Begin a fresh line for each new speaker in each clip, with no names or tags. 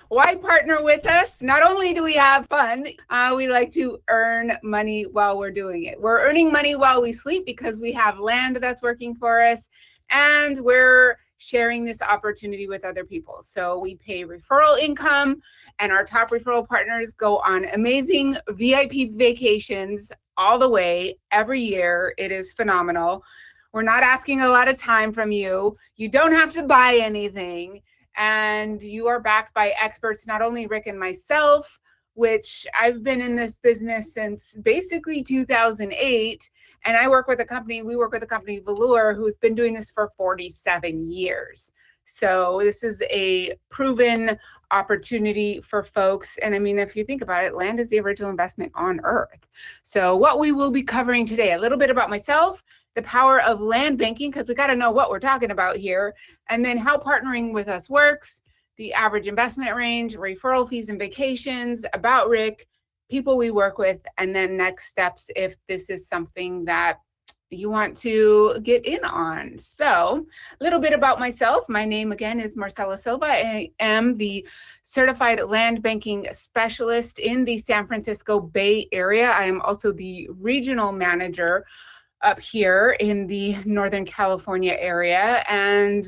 Why partner with us? Not only do we have fun, we like to earn money while we're doing it. We're earning money while we sleep because we have land that's working for us, and we're sharing this opportunity with other people. So we pay referral income, and our top referral partners go on amazing VIP vacations all the way every year. It is phenomenal. We're not asking a lot of time from you. You don't have to buy anything. And you are backed by experts, not only Rick and myself, which I've been in this business since basically 2008. And we work with a company, Velour, who's been doing this for 47 years. So this is a proven opportunity for folks. And I mean, if you think about it, land is the original investment on earth. So what we will be covering today, a little bit about myself, the power of land banking, because we got to know what we're talking about here, and then how partnering with us works, the average investment range, referral fees and vacations, about Rick, people we work with, and then next steps if this is something that you want to get in on. So a little bit about myself. My name again is Marcella Silva. I am the certified land banking specialist in the San Francisco Bay Area. I am also the regional manager up here in the Northern California area. And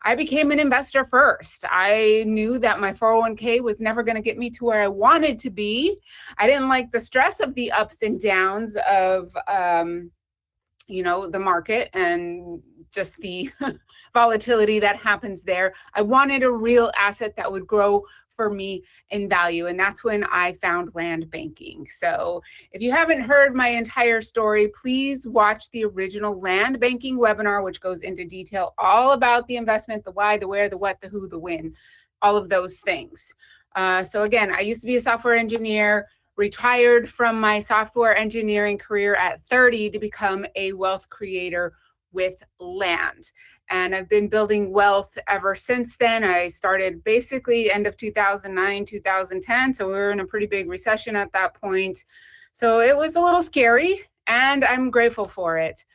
I became an investor first. I knew that my 401k was never going to get me to where I wanted to be. I didn't like the stress of the ups and downs of, the market and just the volatility that happens there. I wanted a real asset that would grow for me in value. And that's when I found land banking. So if you haven't heard my entire story, please watch the original land banking webinar, which goes into detail all about the investment, the why, the where, the what, the who, the when, all of those things. So again, I used to be a software engineer, retired from my software engineering career at 30 to become a wealth creator with land. And I've been building wealth ever since then. I started basically end of 2009, 2010. So we were in a pretty big recession at that point. So it was a little scary, and I'm grateful for it.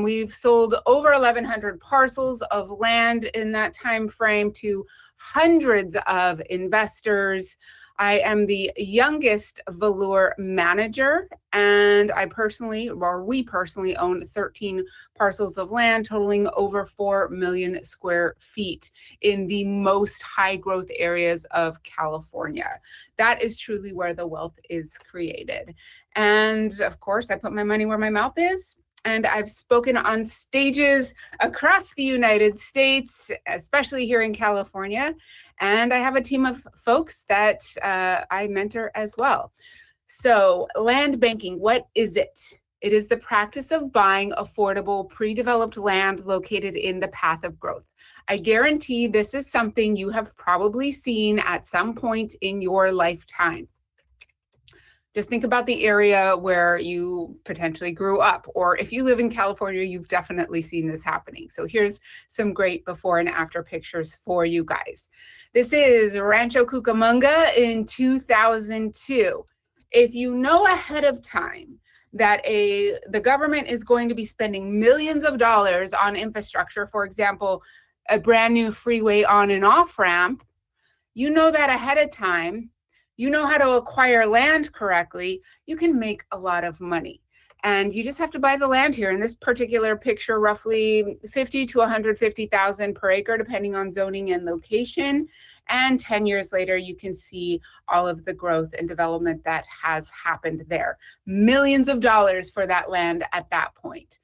We've sold over 1,100 parcels of land in that time frame to hundreds of investors. I am the youngest Velour manager, and we personally own 13 parcels of land totaling over 4 million square feet in the most high growth areas of California. That is truly where the wealth is created. And of course, I put my money where my mouth is. And I've spoken on stages across the United States, especially here in California. And I have a team of folks that I mentor as well. So land banking, what is it? It is the practice of buying affordable, pre-developed land located in the path of growth. I guarantee this is something you have probably seen at some point in your lifetime. Just think about the area where you potentially grew up, or if you live in California, you've definitely seen this happening. So here's some great before and after pictures for you guys. This is Rancho Cucamonga in 2002. If you know ahead of time that the government is going to be spending millions of dollars on infrastructure, for example, a brand new freeway on and off ramp, you know that ahead of time, you know how to acquire land correctly, you can make a lot of money. And you just have to buy the land here. In this particular picture, roughly 50 to 150,000 per acre, depending on zoning and location. And 10 years later, you can see all of the growth and development that has happened there. Millions of dollars for that land at that point.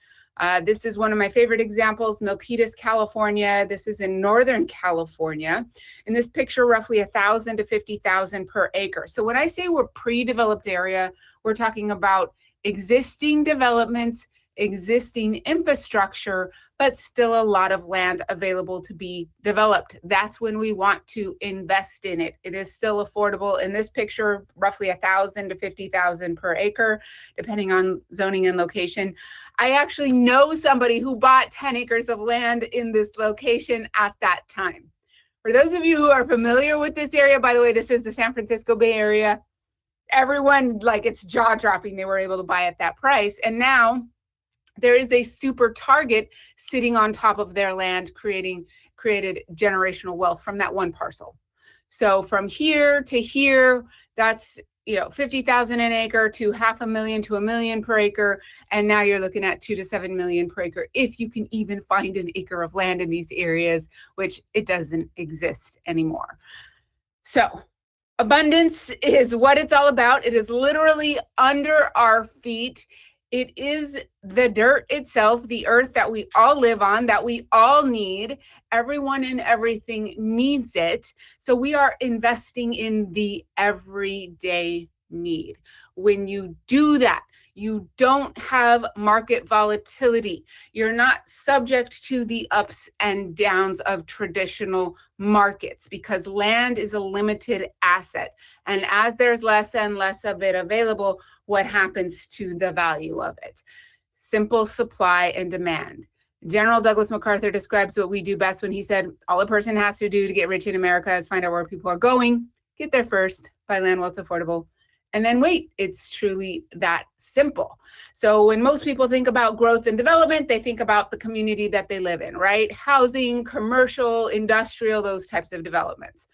This is one of my favorite examples, Milpitas, California. This is in Northern California. In this picture, roughly 1,000 to 50,000 per acre. So when I say we're pre-developed area, we're talking about existing developments, existing infrastructure, but still a lot of land available to be developed. That's when we want to invest in it. It is still affordable. In this picture, roughly 1,000 to 50,000 per acre, depending on zoning and location. I actually know somebody who bought 10 acres of land in this location at that time. For those of you who are familiar with this area, by the way, this is the San Francisco Bay Area. Everyone, it's jaw-dropping they were able to buy at that price. And now there is a super target sitting on top of their land, created generational wealth from that one parcel. So from here to here, that's 50,000 an acre to $500,000 to $1 million per acre. And now you're looking at 2 to 7 million per acre, if you can even find an acre of land in these areas, which it doesn't exist anymore. So abundance is what it's all about. It is literally under our feet. It is the dirt itself, the earth that we all live on, that we all need. Everyone and everything needs it. So we are investing in the everyday need. When you do that, you don't have market volatility. You're not subject to the ups and downs of traditional markets, because land is a limited asset. And as there's less and less of it available, what happens to the value of it? Simple supply and demand. General Douglas MacArthur describes what we do best when he said, all a person has to do to get rich in America is find out where people are going, get there first, buy land while it's affordable, and then wait. It's truly that simple. So when most people think about growth and development, they think about the community that they live in, right? Housing, commercial, industrial, those types of developments.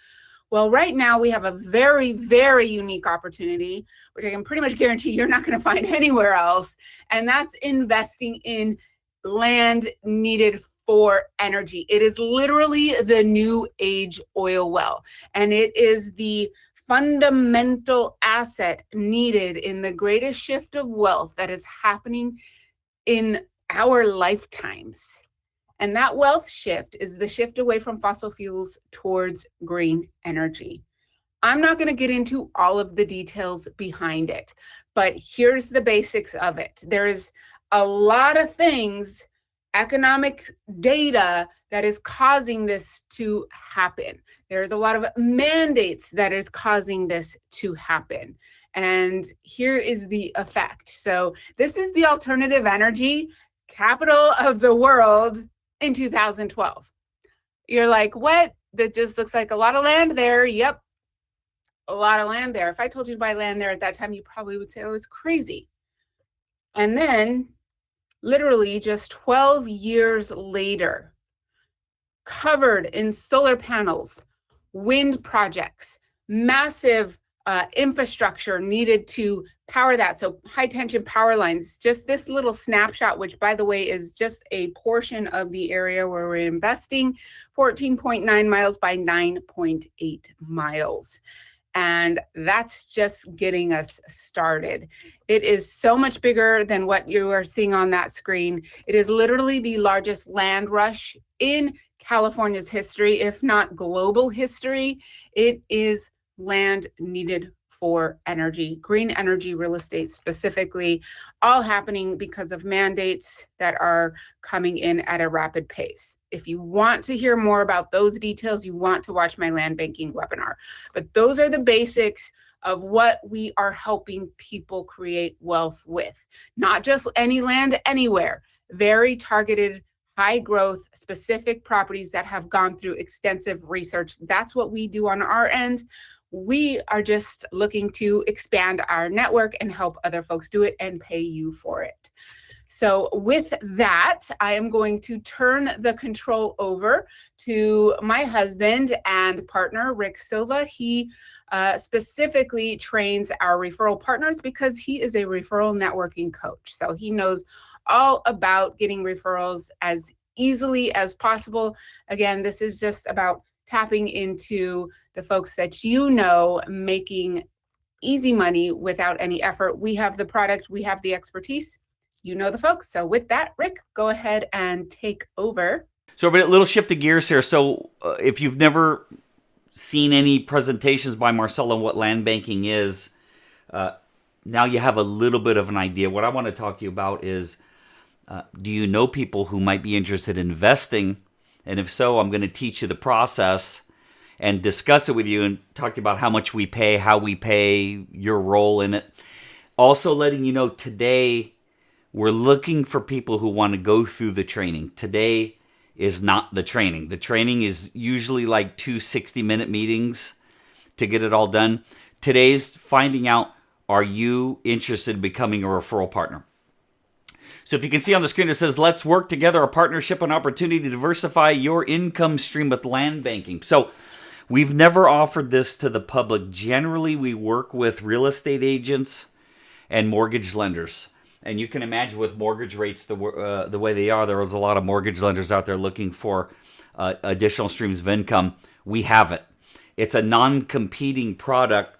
Well, right now we have a very, very unique opportunity, which I can pretty much guarantee you're not going to find anywhere else. And that's investing in land needed for energy. It is literally the new age oil well, and it is the fundamental asset needed in the greatest shift of wealth that is happening in our lifetimes. And that wealth shift is the shift away from fossil fuels towards green energy. I'm not going to get into all of the details behind it, but here's the basics of it. There's a lot of things, economic data, that is causing this to happen. There's a lot of mandates that is causing this to happen. And here is the effect. So this is the alternative energy capital of the world in 2012. You're like, what? That just looks like a lot of land there. Yep, a lot of land there. If I told you to buy land there at that time, you probably would say, oh, it's crazy. And then literally just 12 years later, covered in solar panels, wind projects, massive infrastructure needed to power that. So high tension power lines, just this little snapshot, which by the way is just a portion of the area where we're investing, 14.9 miles by 9.8 miles. And that's just getting us started. It is so much bigger than what you are seeing on that screen. It is literally the largest land rush in California's history, if not global history. It is land needed for energy, green energy, real estate specifically, all happening because of mandates that are coming in at a rapid pace. If you want to hear more about those details, you want to watch my land banking webinar. But those are the basics of what we are helping people create wealth with. Not just any land anywhere, very targeted, high growth, specific properties that have gone through extensive research. That's what we do on our end. We are just looking to expand our network and help other folks do it and pay you for it. So with that, I am going to turn the control over to my husband and partner, Rick Silva. He specifically trains our referral partners because he is a referral networking coach. So he knows all about getting referrals as easily as possible. Again, this is just about tapping into the folks that you know making easy money without any effort. We have the product, we have the expertise, you know the folks. So with that, Rick, go ahead and take over.
So a little shift of gears here. So if you've never seen any presentations by Marcella on what land banking is, now you have a little bit of an idea. What I want to talk to you about is, do you know people who might be interested in investing? And if so, I'm going to teach you the process and discuss it with you and talk to you about how much we pay, how we pay, your role in it. Also letting you know today we're looking for people who want to go through the training. Today is not the training. The training is usually like 2 60-minute meetings to get it all done. Today's finding out, are you interested in becoming a referral partner? So if you can see on the screen, it says, let's work together, a partnership, an opportunity to diversify your income stream with land banking. So We've never offered this to the public. Generally, we work with real estate agents and mortgage lenders. And you can imagine with mortgage rates the way they are, there's a lot of mortgage lenders out there looking for additional streams of income. We have it. It's a non-competing product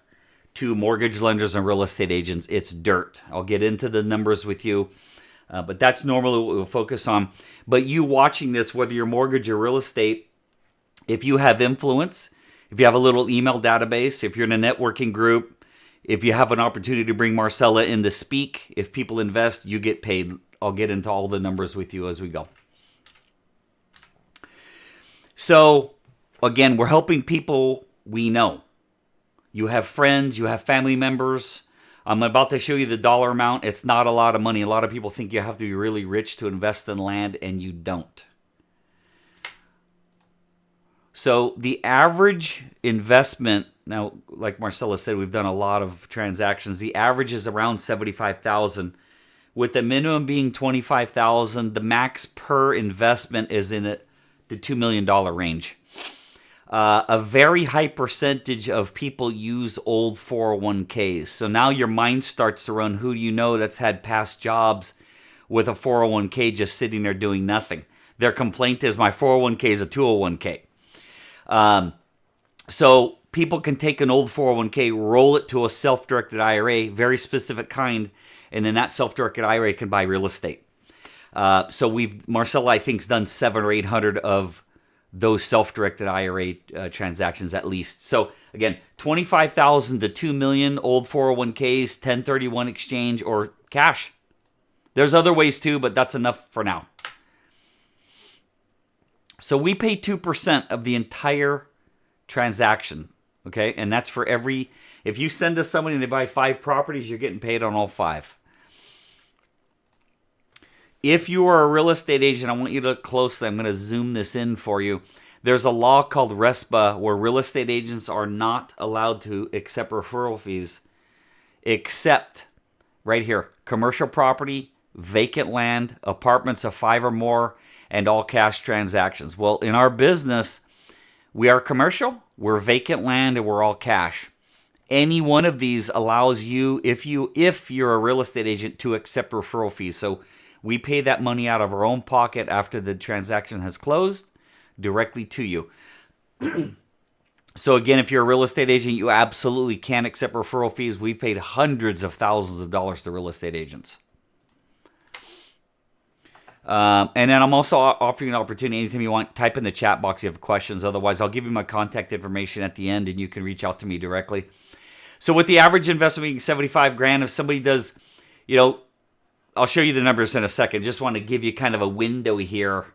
to mortgage lenders and real estate agents. It's dirt. I'll get into the numbers with you, but that's normally what we'll focus on. But you watching this, whether you're mortgage or real estate, if you have influence, if you have a little email database, if you're in a networking group, if you have an opportunity to bring Marcella in to speak, if people invest, you get paid. I'll get into all the numbers with you as we go. So, again, we're helping people we know. You have friends, you have family members. I'm about to show you the dollar amount. It's not a lot of money. A lot of people think you have to be really rich to invest in land, and you don't. So the average investment, now, like Marcella said, we've done a lot of transactions. The average is around $75,000, with the minimum being $25,000. The max per investment is in the $2 million range. A very high percentage of people use old 401ks. So now your mind starts to run, who do you know that's had past jobs with a 401k just sitting there doing nothing? Their complaint is, my 401k is a 201k. So people can take an old 401k, roll it to a self-directed IRA, very specific kind, and then that self-directed IRA can buy real estate. So Marcella, I think, has done 700 or 800 of those self-directed IRA transactions at least. So again, $25,000 to $2 million, old 401ks, 1031 exchange, or cash. There's other ways too, but that's enough for now. So we pay 2% of the entire transaction, okay? And that's for if you send us somebody and they buy 5 properties, you're getting paid on all 5. If you are a real estate agent, I want you to look closely. I'm going to zoom this in for you. There's a law called RESPA where real estate agents are not allowed to accept referral fees except right here, commercial property, vacant land, apartments of 5 or more, and all cash transactions. Well, in our business, we are commercial, we're vacant land, and we're all cash. Any one of these allows you, if you're a real estate agent, to accept referral fees. So we pay that money out of our own pocket after the transaction has closed directly to you. So again, if you're a real estate agent, you absolutely can accept referral fees. We've paid hundreds of thousands of dollars to real estate agents. And then I'm also offering an opportunity, anytime you want, type in the chat box if you have questions. Otherwise, I'll give you my contact information at the end and you can reach out to me directly. So with the average investment being $75,000, if somebody does, I'll show you the numbers in a second. Just want to give you kind of a window here.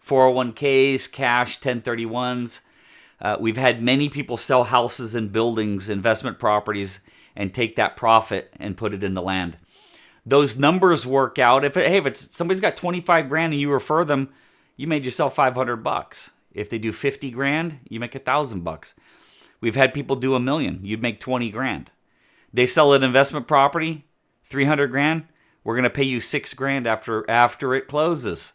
401ks, cash, 1031s. We've had many people sell houses and buildings, investment properties, and take that profit and put it in the land. Those numbers work out. If somebody's got $25,000 and you refer them, you made yourself $500. If they do $50,000, you make $1,000. We've had people do $1 million. You'd make $20,000. They sell an investment property, $300,000. We're going to pay you $6,000 after it closes.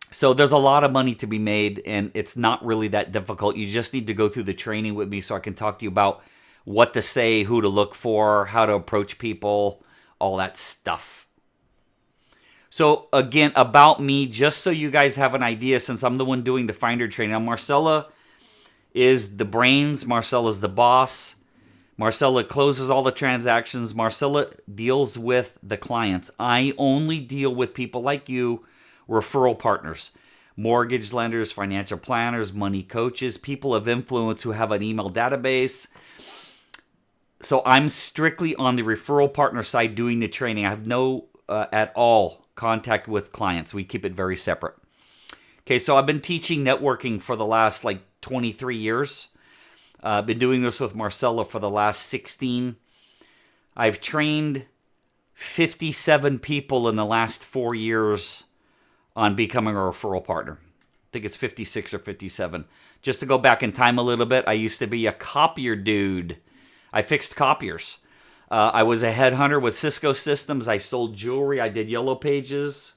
So there's a lot of money to be made, and it's not really that difficult. You just need to go through the training with me so I can talk to you about what to say, who to look for, how to approach people, all that stuff. So again, about me, just so you guys have an idea, since I'm the one doing the Finder training. Now, Marcella is the brains. Marcella's the boss. Marcella closes all the transactions. Marcella deals with the clients. I only deal with people like you, referral partners, mortgage lenders, financial planners, money coaches, people of influence who have an email database. So I'm strictly on the referral partner side doing the training. I have no at all contact with clients. We keep it very separate. Okay, so I've been teaching networking for the last 23 years. I've been doing this with Marcella for the last 16. I've trained 57 people in the last 4 years on becoming a referral partner. I think it's 56 or 57. Just to go back in time a little bit, I used to be a copier dude. I fixed copiers. I was a headhunter with Cisco Systems. I sold jewelry. I did yellow pages.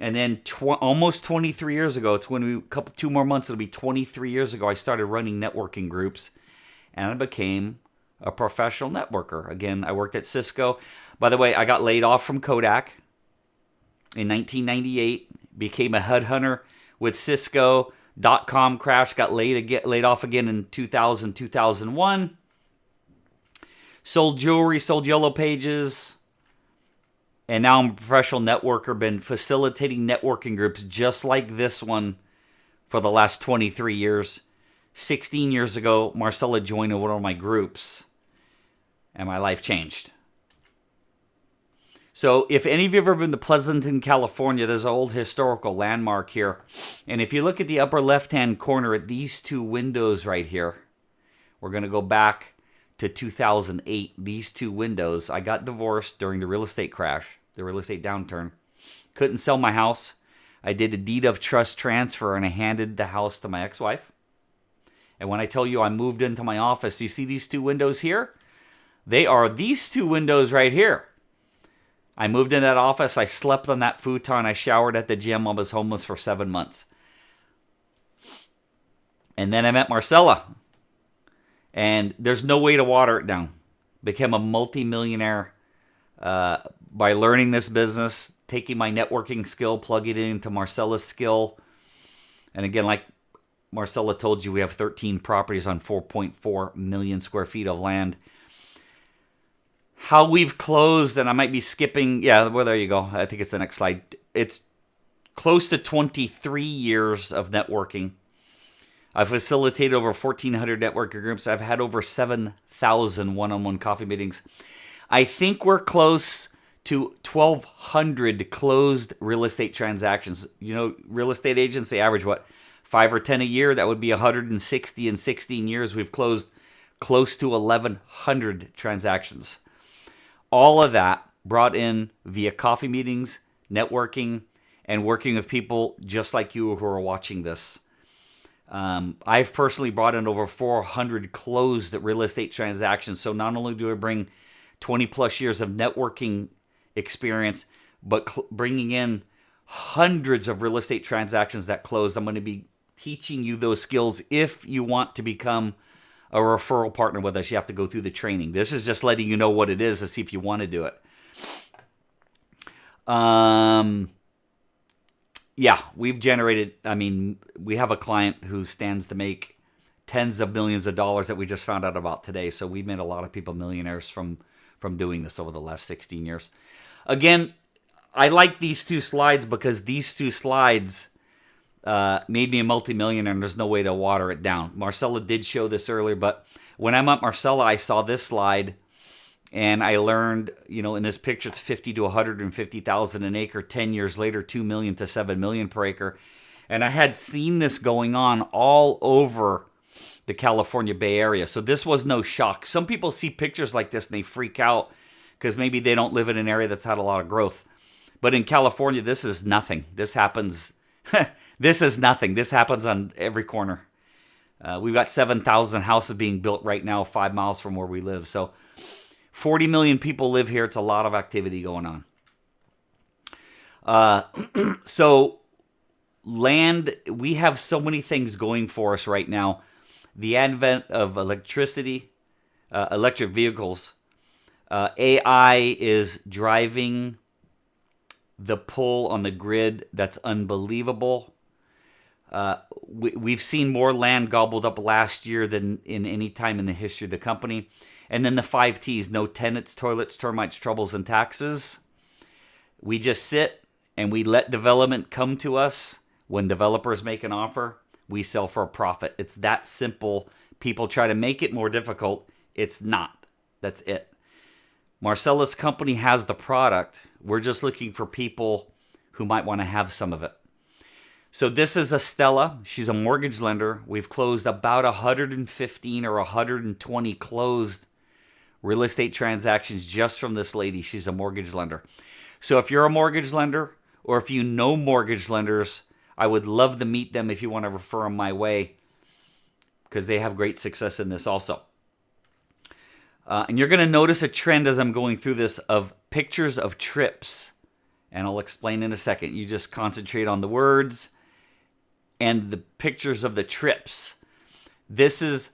And then almost 23 years ago, it's when two more months, it'll be 23 years ago, I started running networking groups, and I became a professional networker. Again, I worked at Cisco. By the way, I got laid off from Kodak in 1998, became a headhunter with Cisco. .com crash, got laid off again in 2000, 2001. Sold jewelry, sold yellow pages. And now I'm a professional networker, been facilitating networking groups just like this one for the last 23 years. 16 years ago, Marcella joined one of my groups, and my life changed. So if any of you have ever been to Pleasanton, California, there's an old historical landmark here. And if you look at the upper left-hand corner at these two windows right here, we're going to go back to 2008. These two windows, I got divorced during the real estate crash, the real estate downturn. Couldn't sell my house. I did a deed of trust transfer, and I handed the house to my ex-wife. And when I tell you I moved into my office, you see these two windows here? They are these two windows right here. I moved in that office. I slept on that futon. I showered at the gym. I was homeless for 7 months. And then I met Marcella. And there's no way to water it down. Became a multimillionaire by learning this business, taking my networking skill, plugging it into Marcella's skill. And again, like Marcella told you, we have 13 properties on 4.4 million square feet of land. How we've closed, and I might be skipping, well, there you go. I think it's the next slide. It's close to 23 years of networking. I've facilitated over 1,400 networking groups. I've had over 7,000 one-on-one coffee meetings. I think we're close to 1,200 closed real estate transactions. You know, real estate agents, they average, 5 or 10 a year? That would be 160 in 16 years. We've closed close to 1,100 transactions. All of that brought in via coffee meetings, networking, and working with people just like you who are watching this. I've personally brought in over 400 closed real estate transactions. So not only do I bring 20 plus years of networking experience, but bringing in hundreds of real estate transactions that closed. I'm going to be teaching you those skills. If you want to become a referral partner with us, you have to go through the training. This is just letting you know what it is to see if you want to do it. We've generated, we have a client who stands to make tens of millions of dollars that we just found out about today. So we've made a lot of people millionaires from doing this over the last 16 years. Again, I like these two slides because these two slides made me a multimillionaire, and there's no way to water it down. Marcella did show this earlier, but when I met Marcella, I saw this slide, and I learned, in this picture, it's 50 to 150,000 an acre. 10 years later, 2 million to 7 million per acre. And I had seen this going on all over the California Bay Area. So this was no shock. Some people see pictures like this and they freak out because maybe they don't live in an area that's had a lot of growth. But in California, this is nothing. This happens. This is nothing. This happens on every corner. We've got 7,000 houses being built right now 5 miles from where we live. So 40 million people live here. It's a lot of activity going on. So land, we have so many things going for us right now. The advent of electricity, electric vehicles, AI is driving the pull on the grid that's unbelievable. We've seen more land gobbled up last year than in any time in the history of the company. And then the 5 T's, no tenants, toilets, termites, troubles, and taxes. We just sit and we let development come to us. When developers make an offer, we sell for a profit. It's that simple. People try to make it more difficult. It's not. That's it. Marcella's company has the product. We're just looking for people who might want to have some of it. So this is Estella. She's a mortgage lender. We've closed about 115 or 120 closed real estate transactions just from this lady. She's a mortgage lender. So if you're a mortgage lender or if you know mortgage lenders, I would love to meet them if you want to refer them my way because they have great success in this also. And you're going to notice a trend as I'm going through this of pictures of trips And I'll explain in a second. You just concentrate on the words and the pictures of the trips. This is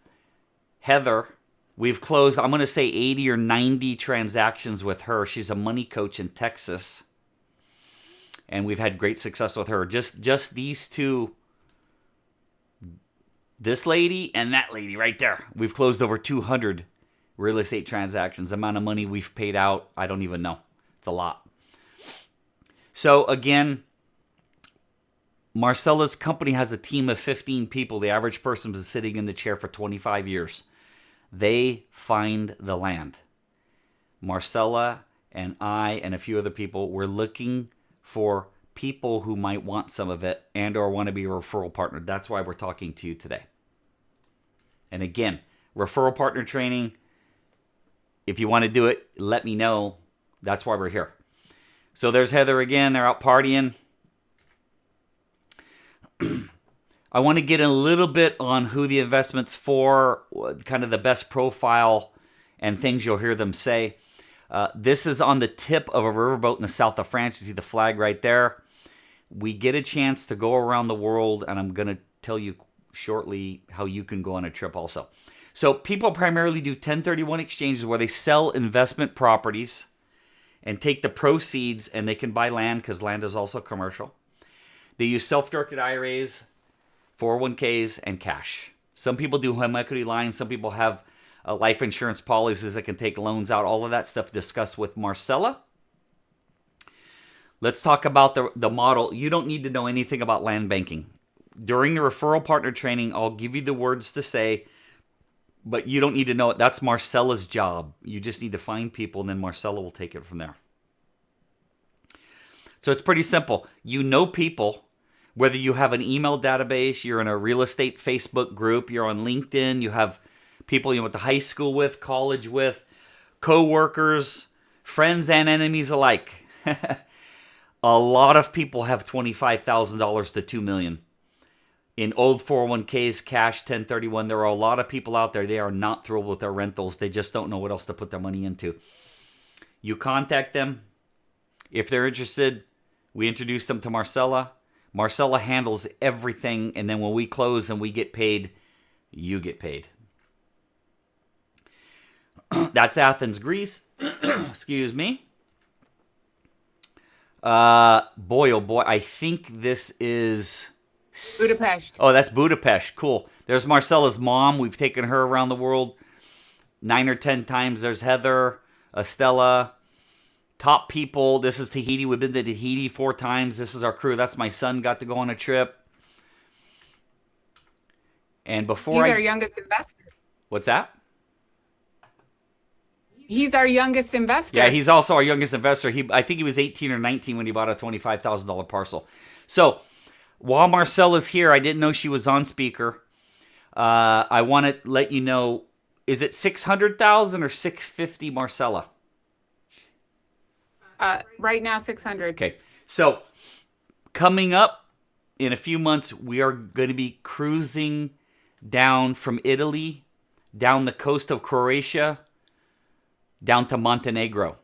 Heather. We've closed, I'm going to say 80 or 90 transactions with her. She's a money coach in Texas. And we've had great success with her. Just these two, this lady and that lady right there. We've closed over 200 real estate transactions. The amount of money we've paid out, I don't even know. It's a lot. So again, Marcella's company has a team of 15 people. The average person is sitting in the chair for 25 years. They find the land. Marcella and I and a few other people were looking for people who might want some of it and or want to be a referral partner. That's why we're talking to you today. And again, referral partner training, if you want to do it, let me know. That's why we're here. So there's Heather again. They're out partying. I want to get a little bit on who the investment's for, kind of the best profile and things you'll hear them say. This is on the tip of a riverboat in the south of France. You see the flag right there. We get a chance to go around the world, and I'm going to tell you shortly how you can go on a trip also. So people primarily do 1031 exchanges where they sell investment properties and take the proceeds, and they can buy land because land is also commercial. They use self-directed IRAs, 401ks, and cash. Some people do home equity lines. Some people have life insurance policies that can take loans out. All of that stuff discussed with Marcella. Let's talk about the model. You don't need to know anything about land banking. During the referral partner training, I'll give you the words to say, but you don't need to know it. That's Marcella's job. You just need to find people, and then Marcella will take it from there. So it's pretty simple. You know people, whether you have an email database, you're in a real estate Facebook group, you're on LinkedIn, you have people you went to high school with, college with, co-workers, friends and enemies alike. A lot of people have $25,000 to $2 million. In old 401ks, cash, 1031, there are a lot of people out there. They are not thrilled with their rentals. They just don't know what else to put their money into. You contact them. If they're interested, we introduce them to Marcella. Marcella handles everything, and then when we close and we get paid, you get paid. That's Athens, Greece. Excuse me. Boy, oh boy, I think this is
Budapest.
Oh, that's Budapest. Cool. There's Marcella's mom. We've taken her around the world 9 or 10 times. There's Heather, Estella, top people. This is Tahiti. We've been to Tahiti 4 times. This is our crew. That's my son. Got to go on a trip. And before
He's our youngest investor.
What's that?
He's our youngest investor.
Yeah, he's also our youngest investor. I think he was 18 or 19 when he bought a $25,000 parcel. So while Marcella's here, I didn't know she was on speaker. I want to let you know, is it 600,000 or 650, Marcella?
Right now, 600.
Okay. So coming up in a few months, we are going to be cruising down from Italy, down the coast of Croatia, down to Montenegro.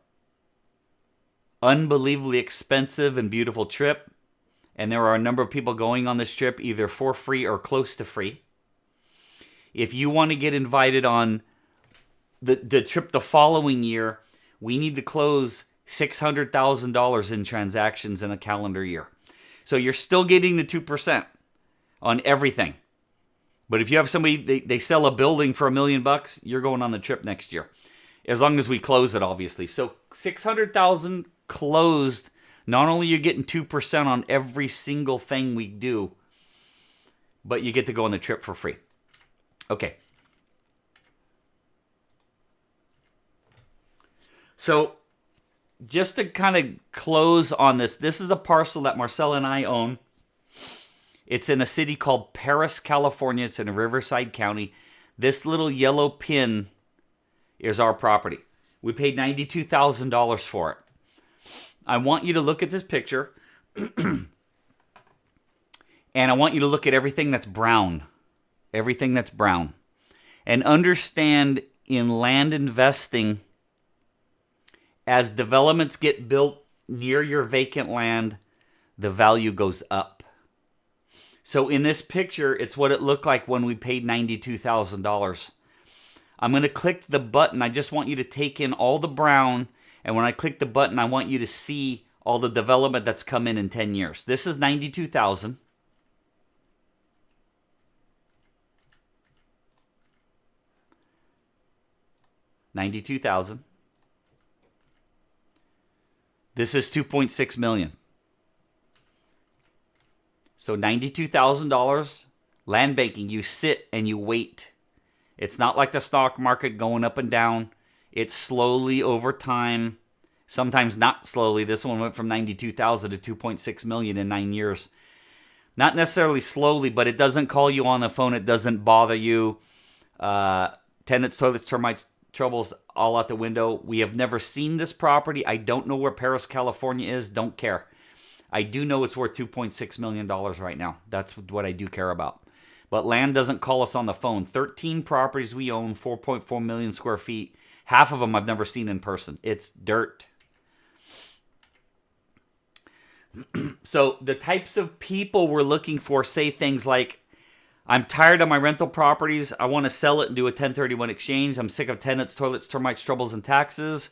Unbelievably expensive and beautiful trip. And there are a number of people going on this trip either for free or close to free. If you want to get invited on the trip the following year, we need to close $600,000 in transactions in a calendar year. So you're still getting the 2% on everything. But if you have somebody, they sell a building for $1 million, you're going on the trip next year. As long as we close it, obviously. So 600,000 closed. Not only are you getting 2% on every single thing we do, but you get to go on the trip for free. Okay. So just to kind of close on this is a parcel that Marcella and I own. It's in a city called Paris, California. It's in Riverside County. This little yellow pin is our property. We paid $92,000 for it. I want you to look at this picture, and I want you to look at everything that's brown. Everything that's brown. And understand in land investing, as developments get built near your vacant land, the value goes up. So in this picture, it's what it looked like when we paid $92,000. I'm going to click the button. I just want you to take in all the brown. And when I click the button, I want you to see all the development that's come in 10 years. This is 92,000. $92,000. This is $2.6 million. So $92,000 land banking. You sit and you wait. It's not like the stock market going up and down. It's slowly over time. Sometimes not slowly. This one went from 92,000 to 2.6 million in 9 years. Not necessarily slowly, but it doesn't call you on the phone. It doesn't bother you. Tenants, toilets, termites, troubles all out the window. We have never seen this property. I don't know where Paris, California is. Don't care. I do know it's worth $2.6 million right now. That's what I do care about. But land doesn't call us on the phone. 13 properties we own, 4.4 million square feet. Half of them I've never seen in person. It's dirt. So the types of people we're looking for say things like, I'm tired of my rental properties. I want to sell it and do a 1031 exchange. I'm sick of tenants, toilets, termites, troubles, and taxes.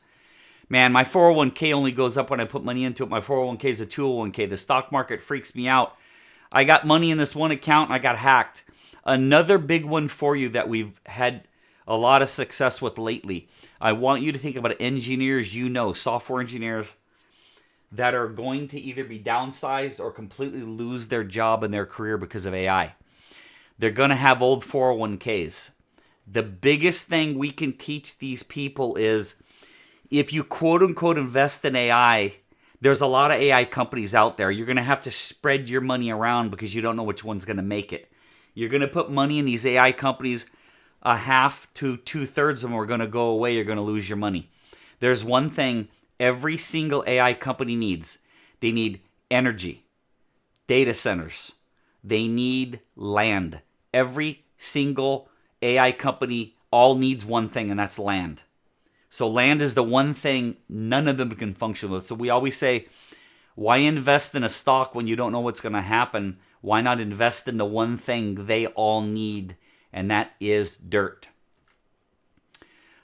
Man, my 401k only goes up when I put money into it. My 401k is a 201k. The stock market freaks me out. I got money in this one account and I got hacked. Another big one for you that we've had a lot of success with lately. I want you to think about engineers, software engineers that are going to either be downsized or completely lose their job and their career because of AI. They're going to have old 401ks. The biggest thing we can teach these people is if you quote unquote invest in AI, there's a lot of AI companies out there. You're going to have to spread your money around because you don't know which one's going to make it. You're going to put money in these AI companies, a half to 2/3 of them are going to go away. You're going to lose your money. There's one thing every single AI company needs. They need energy, data centers. They need land. Every single AI company all needs one thing, and that's land. So land is the one thing none of them can function with. So we always say, why invest in a stock when you don't know what's going to happen? Why not invest in the one thing they all need, and that is dirt.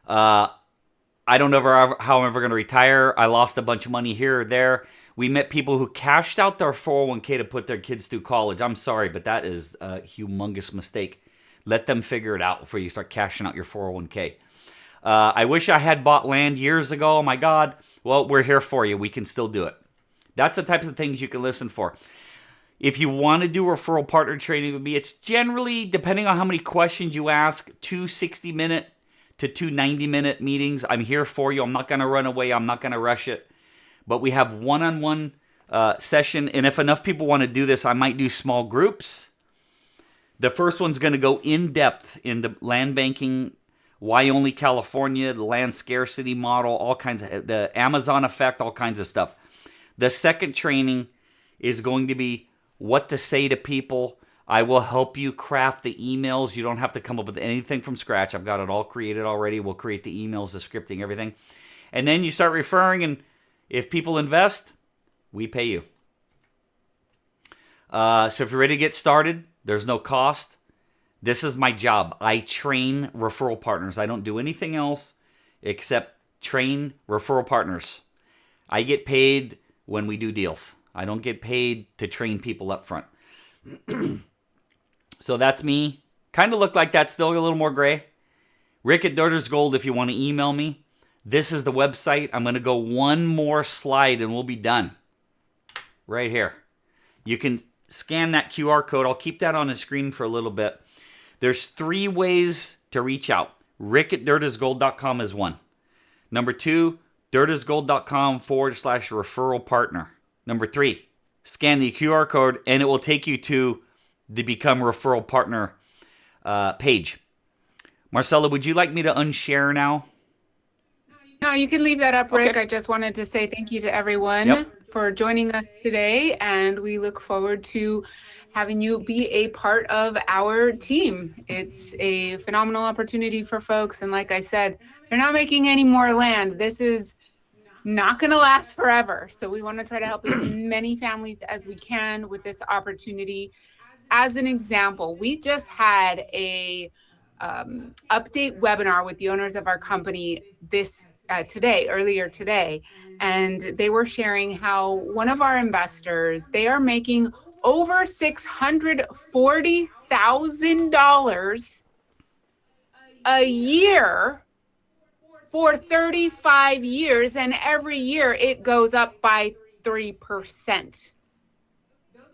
I don't know how I'm ever going to retire. I lost a bunch of money here or there. We met people who cashed out their 401k to put their kids through college. I'm sorry, but that is a humongous mistake. Let them figure it out before you start cashing out your 401k. I wish I had bought land years ago. Oh my God. Well, we're here for you. We can still do it. That's the types of things you can listen for. If you want to do referral partner training with me, it's generally, depending on how many questions you ask, 2 60-minute to 2 90-minute meetings. I'm here for you. I'm not going to run away. I'm not going to rush it. But we have one-on-one session. And if enough people want to do this, I might do small groups. The first one's going to go in depth into land banking, why only California, the land scarcity model, all kinds of, the Amazon effect, all kinds of stuff. The second training is going to be what to say to people. I will help you craft the emails. You don't have to come up with anything from scratch. I've got it all created already. We'll create the emails, the scripting, everything. And then you start referring, and if people invest, we pay you. So if you're ready to get started, there's no cost. This is my job. I train referral partners. I don't do anything else except train referral partners. I get paid when we do deals. I don't get paid to train people up front. So that's me. Kind of look like that, still a little more gray. Rick at Dirters Gold if you want to email me. This is the website. I'm going to go one more slide and we'll be done. Right here. You can scan that QR code. I'll keep that on the screen for a little bit. There's 3 ways to reach out. Rick at dirtisgold.com is one. Number 2, dirtisgold.com/referral partner. Number 3, scan the QR code and it will take you to the Become Referral Partner page. Marcella, would you like me to unshare now?
No, you can leave that up, Rick.
Okay.
I just wanted to say thank you to everyone for joining us today, and we look forward to having you be a part of our team. It's a phenomenal opportunity for folks, and like I said, they're not making any more land. This is not going to last forever. So we want to try to help as many families as we can with this opportunity. As an example, we just had a update webinar with the owners of our company earlier today, and they were sharing how one of our investors, they are making over $640,000 a year for 35 years, and every year it goes up by 3%.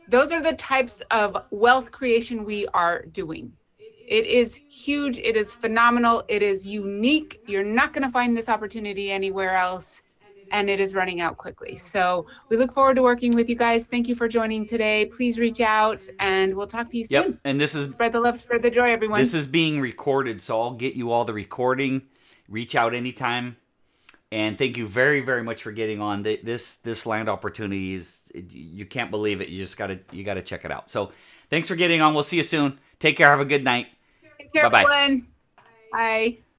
Those are the types of wealth creation we are doing. It is huge. It is phenomenal. It is unique. You're not going to find this opportunity anywhere else. And it is running out quickly. So we look forward to working with you guys. Thank you for joining today. Please reach out and we'll talk to you soon.
Yep. And this is
spread the love, spread the joy, everyone.
This is being recorded, so I'll get you all the recording. Reach out anytime. And thank you very, very much for getting on. This land opportunity is, you can't believe it. You just gotta check it out. So thanks for getting on. We'll see you soon. Take care. Have a good night.
Take care,
Bye-bye.
everyone. Bye.